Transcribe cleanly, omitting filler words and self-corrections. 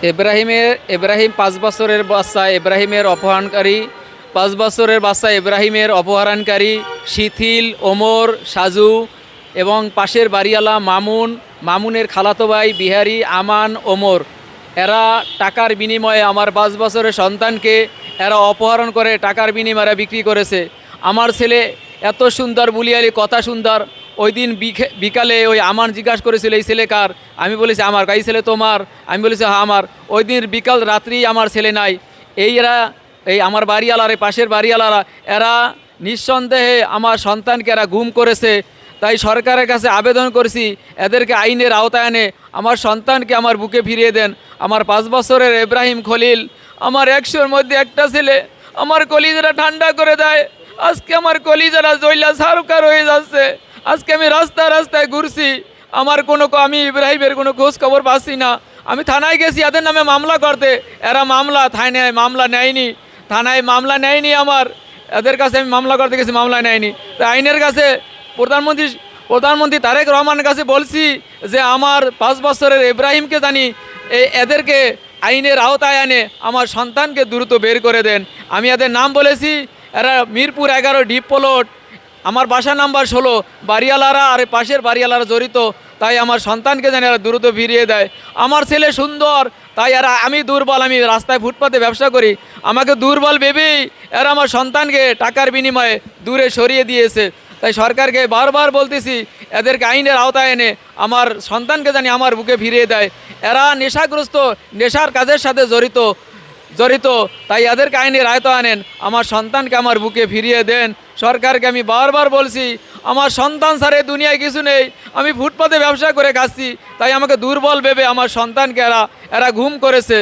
ইব্রাহিম 5 বছরের বাচ্চা ইব্রাহিমের অপহরণকারী, 5 বছরের বাচ্চা ইব্রাহিমের অপহরণকারী শিথিল, ওমর, সাজু এবং পাশের বাড়িওয়ালা মামুনের খালাতো ভাই বিহারি, আমান, ওমর, এরা টাকার বিনিময়ে আমার 5 বছরের সন্তানকে এরা অপহরণ করে টাকার বিনিময়ে বিক্রি করেছে। আমার ছেলে এত সুন্দর বুলিয়ালি কথা সুন্দর। ওই দিন বিকালে ওই আমান জিজ্ঞাসা করেছিল এই ছেলে কার, আমি বলেছি আমার। এই ছেলে তোমার, আমি বলেছি হ্যাঁ আমার। ওই দিন বিকাল রাত্রি আমার ছেলে নাই। এই আমার বাড়িওয়ালার, এই পাশের বাড়িওয়ালারা এরা নিঃসন্দেহে আমার সন্তানকে এরা গুম করেছে। তাই সরকারের কাছে আবেদন করছি এদেরকে আইনের আওতায় এনে আমার সন্তানকে আমার বুকে ফিরিয়ে দেন। আমার 5 বছরের ইব্রাহিম খলিল, আমার 100-র মধ্যে একটা ছেলে, আমার কলিজারা ঠান্ডা করে দেয়। আজকে আমার কলিজারা জইলা সারকার হয়ে যাচ্ছে। আজকে আমি রাস্তায় রাস্তায় ঘুরছি, আমি ইব্রাহিমের কোনো খোঁজ খবর পাচ্ছি না। আমি থানায় গেছি এদের নামে মামলা করতে, এরা থানায় মামলা নেয়নি আমার। এদের কাছে আমি মামলা করতে গেছি, মামলা নেয়নি। তাই আইনের কাছে প্রধানমন্ত্রী তারেক রহমানের কাছে বলছি যে আমার 5 বছরের ইব্রাহিমকে জানি এদেরকে আইনের আওতায় আনে আমার সন্তানকে দ্রুত বের করে দেন। আমি এদের নাম বলেছি, এরা মিরপুর 11 ডিপ প্লট, আমার বাসা নাম্বার 16, বাড়িওয়ালারা আর পাশের বাড়িওয়ালারা জড়িত। তাই আমার সন্তানকে যেন এরা দ্রুত ফিরিয়ে দেয়। আমার ছেলে সুন্দর, তাই আমি দুর্বল, আমি রাস্তায় ফুটপাতে ব্যবসা করি। আমাকে দুর্বল ভেবেই এরা আমার সন্তানকে টাকার বিনিময়ে দূরে সরিয়ে দিয়েছে। তাই সরকারকে বারবার বলতেছি এদেরকে আইনের আওতায় এনে আমার সন্তানকে জানি আমার বুকে ফিরিয়ে দেয়। এরা নেশাগ্রস্ত, নেশার কাজের সাথে জড়িত। তাই এদেরকে আইনের আওতায় আনেন, আমার সন্তানকে আমার বুকে ফিরিয়ে দেন। সরকারকে আমি বারবার বলছি আমার সন্তান ছাড়া দুনিয়ায় কিছু নেই। আমি ফুটপাতে ব্যবসা করে খাচ্ছি, তাই আমাকে দুর্বল ভেবে আমার সন্তানকে এরা ঘুম করেছে।